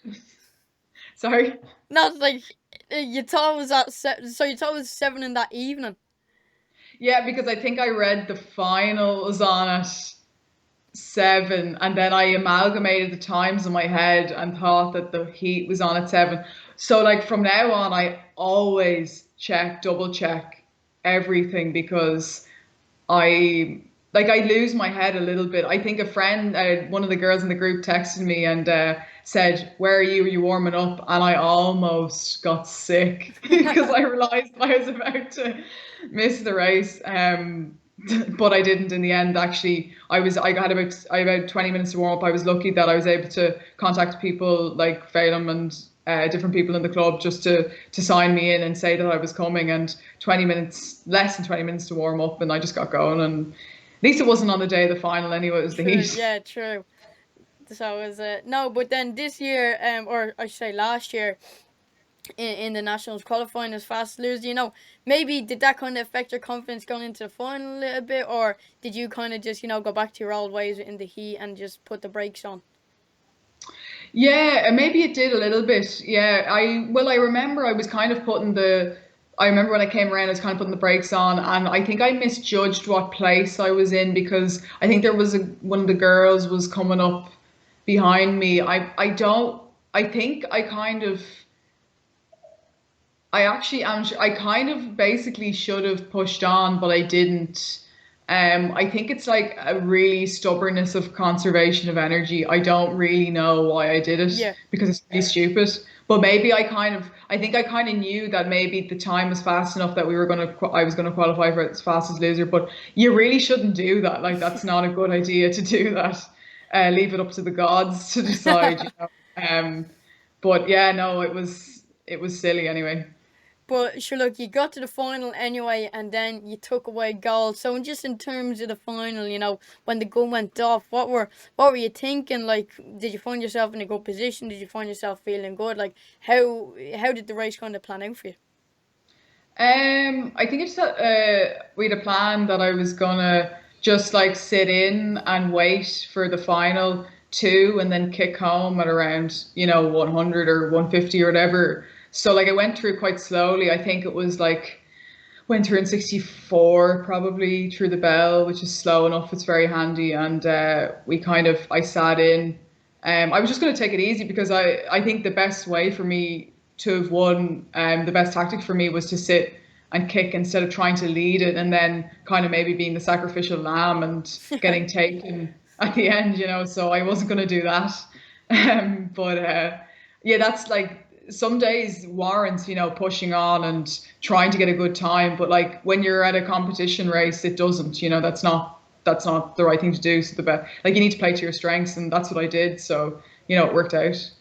Sorry. Not like you thought it was at so you thought it was 7 in that evening. Yeah, because I think I read the final was on it. 7, and then I amalgamated the times in my head and thought that the heat was on at 7. So like from now on, I always double check everything because I I lose my head a little bit. I think a friend, one of the girls in the group, texted me and said, "Where are you? Are you warming up?" And I almost got sick because I realized I was about to miss the race. But I didn't in the end. Actually, I had about 20 minutes to warm up. I was lucky that I was able to contact people like Phelim and different people in the club just to sign me in and say that I was coming. And 20 minutes, less than 20 minutes to warm up, and I just got going. And at least it wasn't on the day of the final anyway. It was the True, heat. yeah, true. So it was no, but then this year, or I should say last year, in the nationals qualifying as fast lose, maybe did that kind of affect your confidence going into the final a little bit, or did you kind of just go back to your old ways in the heat and just put the brakes on? Yeah, and maybe it did a little bit. Yeah, I remember I was kind of putting the I remember when I came around, I was kind of putting the brakes on, and I think I misjudged what place I was in because I think there was one of the girls was coming up behind me. I don't I think I kind of I actually am. I kind of basically should have pushed on, but I didn't. I think it's like a really stubbornness of conservation of energy. I don't really know why I did it Yeah. because it's really stupid. But maybe I think I kind of knew that maybe the time was fast enough that I was gonna qualify for it as fastest loser. But you really shouldn't do that. Like that's not a good idea to do that. Leave it up to the gods to decide, you know. But yeah, no, it was silly anyway. But sure, look, you got to the final anyway, and then you took away gold. So, just in terms of the final, when the gun went off, what were you thinking? Like, did you find yourself in a good position? Did you find yourself feeling good? Like, how did the race kind of plan out for you? I think it's we had a plan that I was gonna just like sit in and wait for the final two and then kick home at around, 100 or 150 or whatever. So like I went through quite slowly. I think it was like went through in 64 probably through the bell, which is slow enough. It's very handy. And I sat in. I was just going to take it easy because I think the best way for me to have won, the best tactic for me was to sit and kick instead of trying to lead it and then kind of maybe being the sacrificial lamb and getting taken at the end, So I wasn't going to do that. But yeah, that's like some days warrants, pushing on and trying to get a good time. But like when you're at a competition race, it doesn't, that's not the right thing to do. So like you need to play to your strengths, and that's what I did. So, it worked out.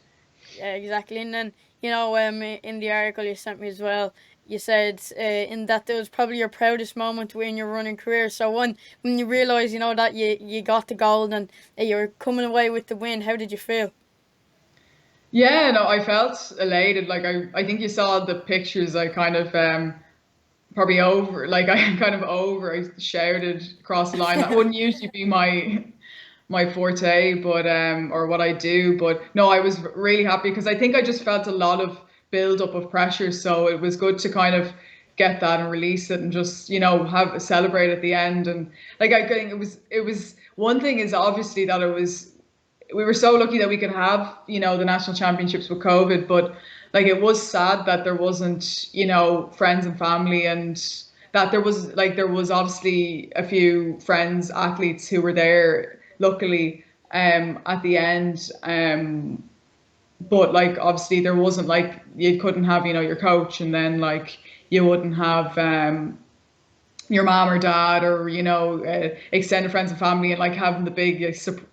Yeah, exactly. And then, in the article you sent me as well, you said in that there was probably your proudest moment in your running career. So when you realised, that you got the gold and that you were coming away with the win, how did you feel? Yeah, no, I felt elated. Like I think you saw the pictures. I kind of probably over, like I kind of over. I shouted across the line. That wouldn't usually be my forte, but or what I do. But no, I was really happy because I think I just felt a lot of build up of pressure. So it was good to kind of get that and release it and just, have celebrate at the end. And like I think it was one thing is obviously that we were so lucky that we could have, the national championships with COVID, but like it was sad that there wasn't, friends and family and that there was obviously a few friends, athletes who were there luckily at the end. But like obviously there wasn't like you couldn't have, your coach and then like you wouldn't have your mom or dad or extended friends and family and like having the big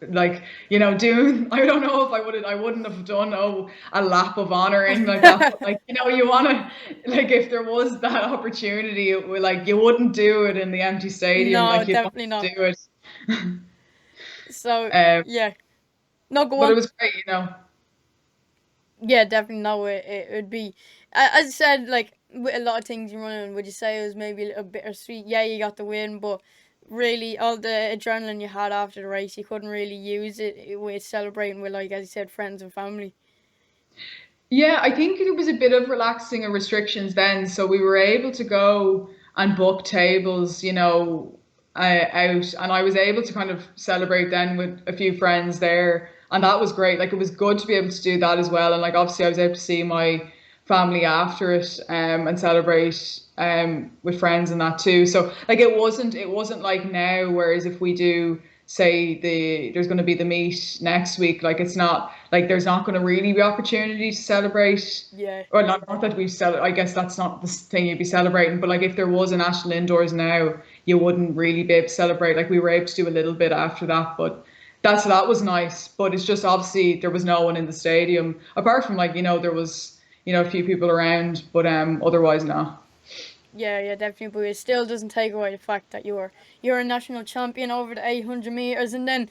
like doing I don't know if I wouldn't have done a lap of honor or anything like that, but like you want to like if there was that opportunity like you wouldn't do it in the empty stadium, No, like you'd want definitely to not. do it. So um, yeah, no, go but it on. was great. Yeah, definitely no. It would be, as I said, like with a lot of things you're running. Would you say it was maybe a little bittersweet? Yeah, you got the win, but really all the adrenaline you had after the race, you couldn't really use it with celebrating with, like as you said, friends and family. Yeah, I think it was a bit of relaxing of restrictions then. So we were able to go and book tables, out, and I was able to kind of celebrate then with a few friends there, and that was great. Like it was good to be able to do that as well, and like obviously I was able to see my family after it, and celebrate with friends and that too. So like it wasn't like now, whereas if we do say there's going to be the meet next week, like it's not like there's not going to really be opportunity to celebrate, Yeah. or not that we celebrate. I guess that's not the thing you'd be celebrating, but like if there was a national indoors now, you wouldn't really be able to celebrate. Like we were able to do a little bit after that, but that was nice. But it's just obviously there was no one in the stadium apart from like there was a few people around, but otherwise not. Yeah, yeah, definitely. But it still doesn't take away the fact that you're a national champion over the 800 meters, and then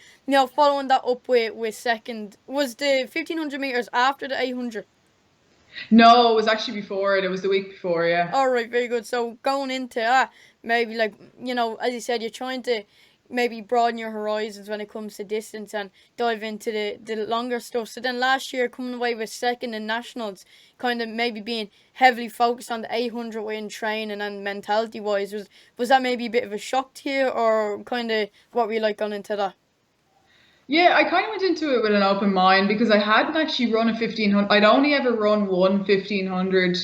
following that up with second was the 1500 meters after the 800. No, it was actually before it. It was the week before, yeah. All right, very good. So going into maybe like as you said, you're trying to maybe broaden your horizons when it comes to distance and dive into the longer stuff. So then last year coming away with second in nationals, kind of maybe being heavily focused on the 800 in training and mentality wise, was that maybe a bit of a shock to you, or kind of what were you like going into that? Yeah, I kind of went into it with an open mind because I hadn't actually run a 1500. I'd only ever run one 1500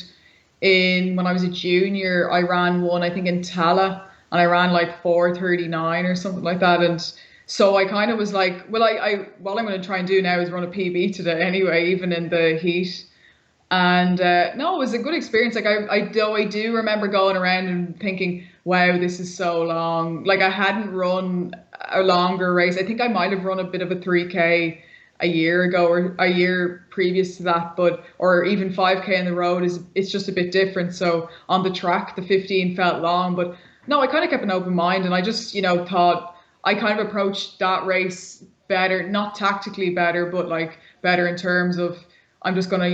in when I was a junior. I ran one, I think, in Tala, and I ran like 4:39 or something like that. And so I kind of was like, well, I what I'm going to try and do now is run a PB today anyway, even in the heat. And no, it was a good experience. Like I do remember going around and thinking, wow, this is so long. Like I hadn't run a longer race. I think I might have run a bit of a 3K a year ago or a year previous to that, but or even 5K on the road is it's just a bit different. So on the track, the 15 felt long, but no, I kind of kept an open mind, and I just thought I kind of approached that race better, not tactically better, but like better in terms of I'm just gonna,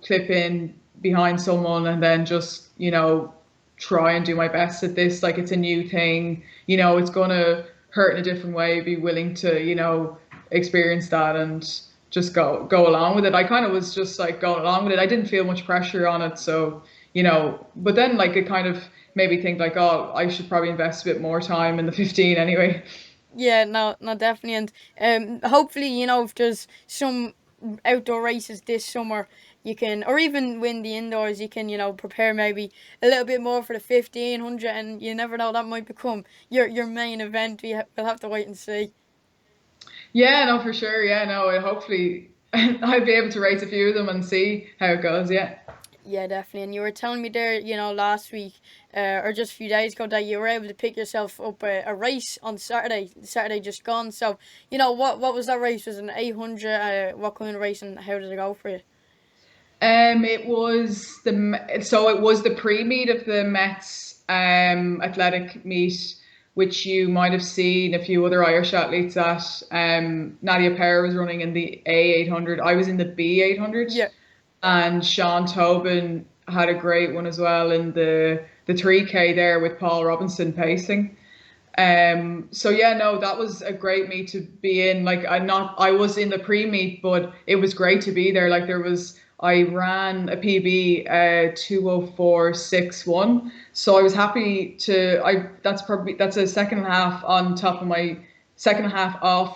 clip in behind someone and then just, try and do my best at this. Like it's a new thing, it's gonna hurt in a different way, be willing to, experience that and just go along with it. I kind of was just like going along with it. I didn't feel much pressure on it. So, but then like it kind of made me think like, oh, I should probably invest a bit more time in the 15 anyway. Yeah, no, no, definitely, and hopefully, if there's some outdoor races this summer, you can, or even win the indoors, you can, prepare maybe a little bit more for the 1500, and you never know, that might become your main event. We'll have to wait and see. Yeah, no, for sure. Yeah, no, hopefully I'll be able to race a few of them and see how it goes. Yeah. Yeah, definitely. And you were telling me there, last week, or just a few days ago, that you were able to pick yourself up a race on Saturday just gone. So, what was that race? Was it an 800? What kind of race, and how did it go for you? It was the pre-meet of the Mets athletic meet, which you might have seen a few other Irish athletes at. Nadia Power was running in the A800. I was in the B800, Yeah. and Sean Tobin had a great one as well in the 3K there with Paul Robinson pacing. So yeah, no, that was a great meet to be in. Like I was in the pre-meet, but it was great to be there. Like I ran a PB 2:04.61. So I was happy that's a second half off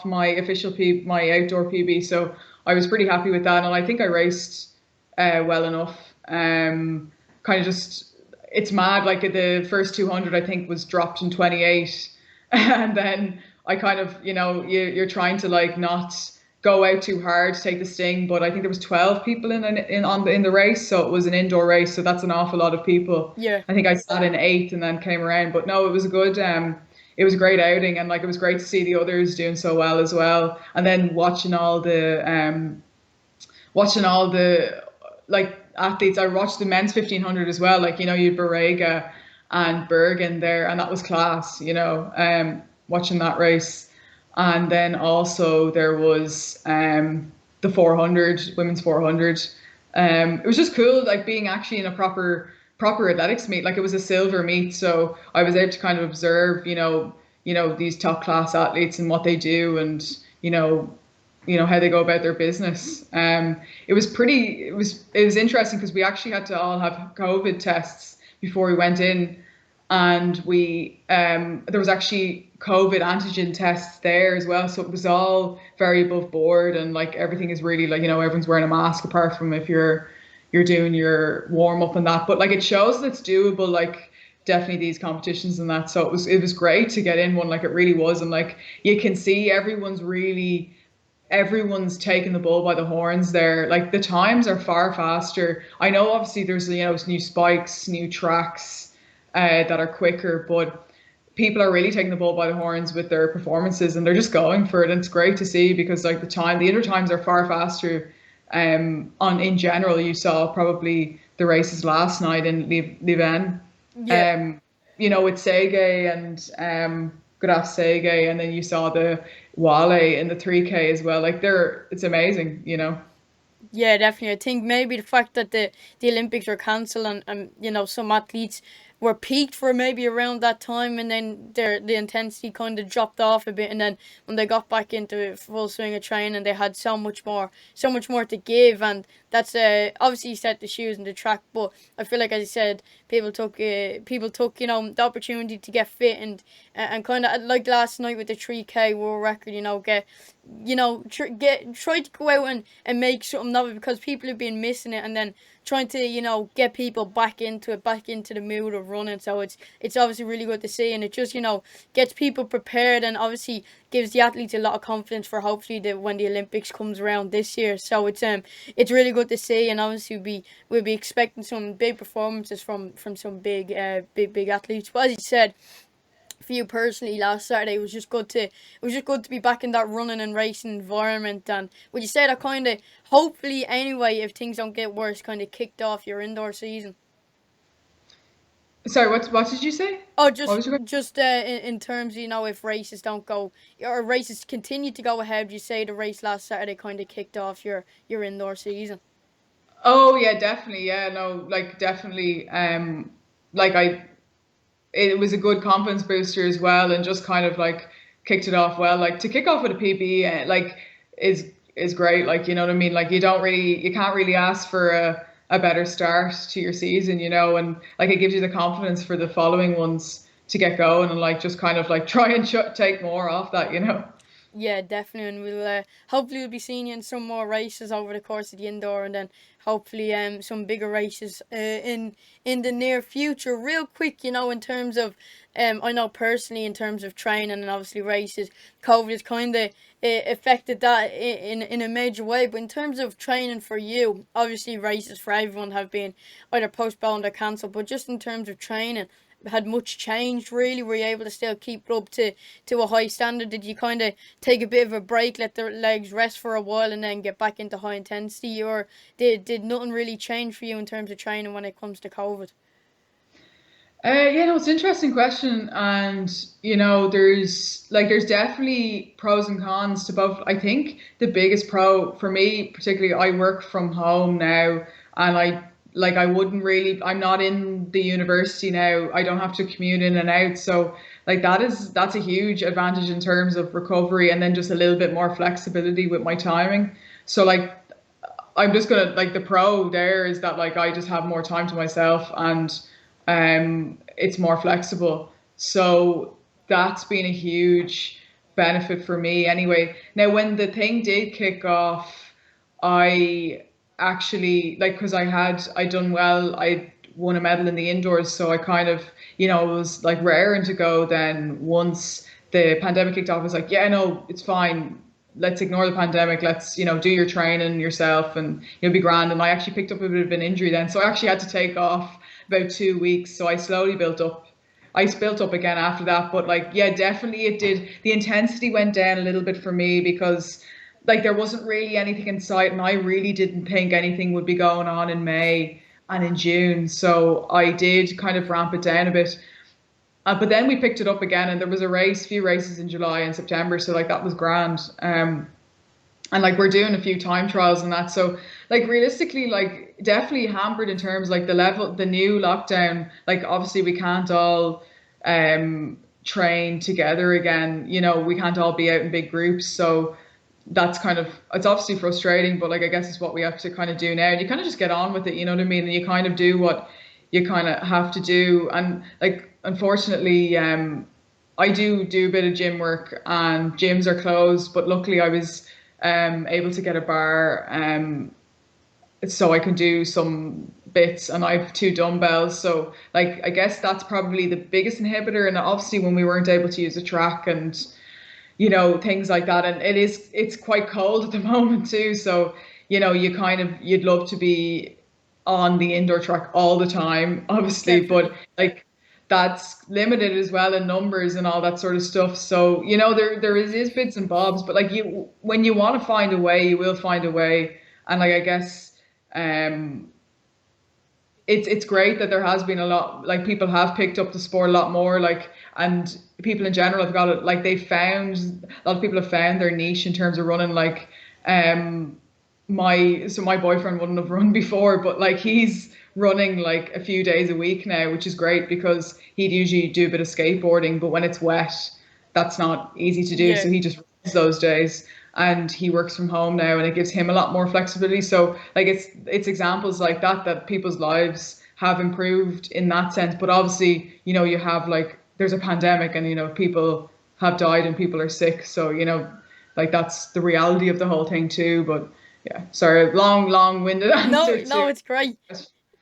my official my outdoor PB. So I was pretty happy with that, and I think I raced well enough. Kind of just it's mad. Like the first 200, I think was dropped in 28, and then I kind of you're trying to like not go out too hard to take the sting, but I think there was 12 people in the race, so it was an indoor race, so that's an awful lot of people. Yeah. I think I sat in eighth and then came around, but no, it was a good it was a great outing, and like it was great to see the others doing so well as well, and then watching all the like athletes. I watched the men's 1500 as well, like you had Barrega and Bergen there, and that was class, watching that race. And then also there was the 400, women's 400. It was just cool, like being actually in a proper athletics meet. Like it was a silver meet, so I was able to kind of observe, these top class athletes and what they do, and how they go about their business. It was interesting because we actually had to all have COVID tests before we went in, and we there was actually COVID antigen tests there as well, so it was all very above board, and like everything is really like, everyone's wearing a mask apart from if you're doing your warm up and that, but like it shows that it's doable, like definitely these competitions and that. So it was great to get in one, like it really was. And like you can see everyone's taking the bull by the horns there. Like the times are far faster. I know obviously there's new spikes, new tracks that are quicker, but people are really taking the bull by the horns with their performances, and they're just going for it. And it's great to see, because like the inner times are far faster. On in general, you saw probably the races last night in Leven, Yeah. with Sege and Graf Sege, and then you saw the Wale in the 3K as well. Like it's amazing. Yeah, definitely. I think maybe the fact that the Olympics were cancelled, and some athletes were peaked for maybe around that time, and then the intensity kind of dropped off a bit, and then when they got back into full swing of training, they had so much more to give, and that's obviously set the shoes and the track. But I feel like, as you said, people took the opportunity to get fit, and kind of like last night with the 3K world record, try to go out and make something of it, because people have been missing it, and then trying to get people back into the mood of running. So it's obviously really good to see, and it just gets people prepared, and obviously gives the athletes a lot of confidence for hopefully when the Olympics comes around this year. So it's really good to see, and obviously we'll be expecting some big performances from some big athletes. But as you said, for you personally, last Saturday it was just good to be back in that running and racing environment. And would you say that kind of, hopefully anyway, if things don't get worse, kind of kicked off your indoor season? Sorry, what did you say? Oh, What just was your just in terms, if races don't go, or races continue to go ahead, you say the race last Saturday kind of kicked off your indoor season. Oh yeah, definitely. Yeah, no, like definitely. Like it was a good confidence booster as well, and just kind of like kicked it off well. Like to kick off with a PB, like is great. Like, you know what I mean. Like you can't really ask for a better start to your season. And like it gives you the confidence for the following ones to get going, and like just kind of like try and take more off that. Yeah, definitely, and hopefully we'll be seeing you in some more races over the course of the indoor, and then hopefully some bigger races in the near future. Real quick, in terms of I know personally in terms of training and obviously races, COVID has kind of affected that in a major way. But in terms of training for you, obviously races for everyone have been either postponed or cancelled. But just in terms of training, had much changed really? Were you able to still keep up to a high standard? Did you kind of take a bit of a break, let the legs rest for a while, and then get back into high intensity, or did nothing really change for you in terms of training when it comes to COVID? Yeah, no, it's an interesting question, and there's definitely pros and cons to both. I think the biggest pro for me, particularly, I work from home now, and I wouldn't really. I'm not in the university now. I don't have to commute in and out, so like that's a huge advantage in terms of recovery, and then just a little bit more flexibility with my timing. So like I'm just gonna like the pro there is that like I just have more time to myself, and it's more flexible. So that's been a huge benefit for me anyway. Now, when the thing did kick off, I actually like because I done well. I won a medal in the indoors, so I kind of it was like raring to go. Then once the pandemic kicked off, I was like, yeah, no, it's fine. Let's ignore the pandemic. Let's do your training yourself, and you'll be grand. And I actually picked up a bit of an injury then, so I actually had to take off about 2 weeks. So I slowly built up. I built up again after that, but like, yeah, definitely it did. The intensity went down a little bit for me because like there wasn't really anything in sight, and I really didn't think anything would be going on in May and in June. So I did kind of ramp it down a bit. But then we picked it up again, and there was few races in July and September, so like that was grand. And like we're doing a few time trials and that, so like realistically, like definitely hampered in terms like the new lockdown. Like obviously we can't all train together again. We can't all be out in big groups, so that's kind of it's obviously frustrating, but like I guess it's what we have to kind of do now. And you kind of just get on with it, you know what I mean? And you kind of do what you kind of have to do. And like unfortunately, I do a bit of gym work, and gyms are closed. But luckily, I was able to get a bar, so I can do some bits, and I have two dumbbells. So like I guess that's probably the biggest inhibitor. And obviously, when we weren't able to use a track and things like that, and it's quite cold at the moment too. So you kind of you'd love to be on the indoor track all the time, obviously, but Definitely. like that's limited as well in numbers and all that sort of stuff. So there is bits and bobs, but like you when you want to find a way, you will find a way. And like I guess um it's great that there has been a lot, like people have picked up the sport a lot more, like, and people in general have got it, like they found a lot of people have found their niche in terms of running. Like um my boyfriend wouldn't have run before, but like he's running like a few days a week now, which is great because he'd usually do a bit of skateboarding, but when it's wet, that's not easy to do. Yeah. So he just runs those days, and he works from home now, and it gives him a lot more flexibility. So like it's examples like that people's lives have improved in that sense. But obviously, you have like there's a pandemic, and people have died and people are sick. So like that's the reality of the whole thing too. But yeah, sorry, long-winded No, answer no, to. it's great.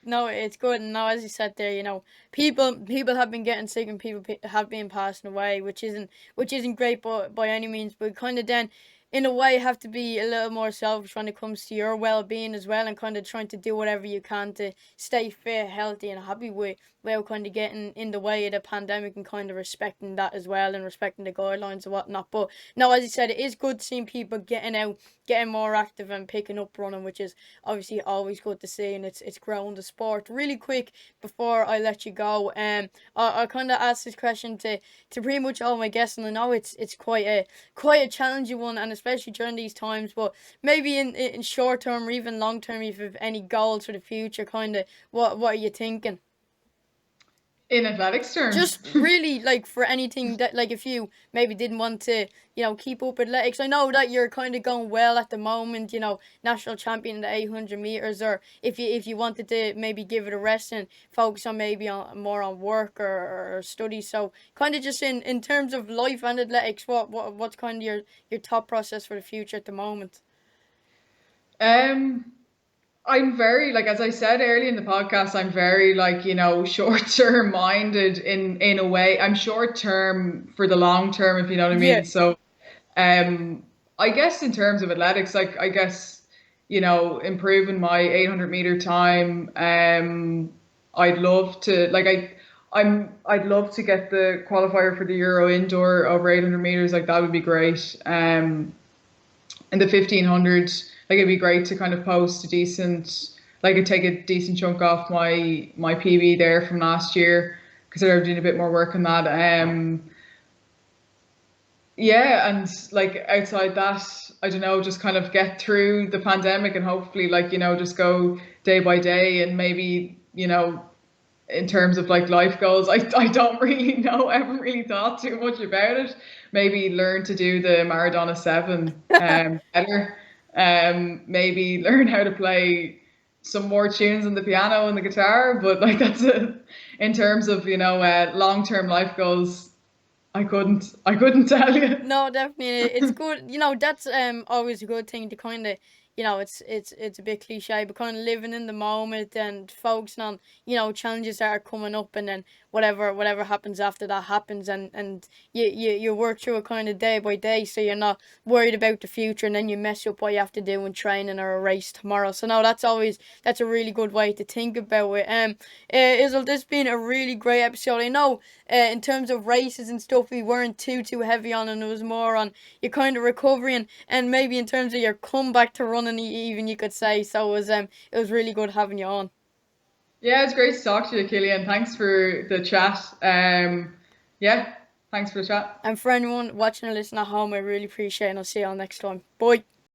No, it's good. And now, as you said there, people have been getting sick and people have been passing away, which isn't great by any means. But kind of then, in a way, have to be a little more selfish when it comes to your well being as well, and kind of trying to do whatever you can to stay fit, healthy, and happy without kind of getting in the way of the pandemic, and kind of respecting that as well, and respecting the guidelines and whatnot. But no, as you said, it is good seeing people getting out, getting more active, and picking up running, which is obviously always good to see, and it's grown the sport. Really quick before I let you go, I kind of asked this question to pretty much all my guests, and I know it's quite a challenging one, and especially during these times. But maybe in short term or even long term, if you have any goals for the future, kind of what are you thinking? In athletics terms. Just really like for anything that, like, if you maybe didn't want to keep up athletics. I know that you're kind of going well at the moment, national champion in the 800 meters. Or if you wanted to maybe give it a rest and focus on maybe on more on work or studies. So kind of just in terms of life and athletics, what's kind of your thought process for the future at the moment? um I'm very, like, as I said earlier in the podcast, I'm very like, short term minded in a way. I'm short term for the long term, if you know what I Yeah. mean. So um I guess in terms of athletics, like I guess, improving my 800-meter time. I'd love to like I'd love to get the qualifier for the Euro indoor over 800 meters. Like that would be great. In the 1500, like it'd be great to kind of post a decent, like I'd take a decent chunk off my PB there from last year, because I'm doing a bit more work on that. Yeah, and like outside that, I don't know, just kind of get through the pandemic, and hopefully, like, just go day by day. And maybe, in terms of like life goals, I don't really know. I haven't really thought too much about it. Maybe learn to do the Maradona 7 better. Maybe learn how to play some more tunes on the piano and the guitar. But like that's it. In terms of long-term life goals, I couldn't tell you. No, definitely, it's good. That's always a good thing to kind of, it's a bit cliche, but kind of living in the moment and focusing on challenges that are coming up, and then whatever happens after that happens, and you work through it kind of day by day, so you're not worried about the future, and then you mess up what you have to do in training or a race tomorrow. So no, that's a really good way to think about it. Iseult, this has been a really great episode. I know in terms of races and stuff, we weren't too heavy on, and it was more on your kind of recovery, and maybe in terms of your comeback to running, even you could say. So it was really good having you on. Yeah, it's great to talk to you, Killian. Thanks for the chat. Yeah, thanks for the chat. And for anyone watching or listening at home, I really appreciate it, and I'll see you all next time. Bye.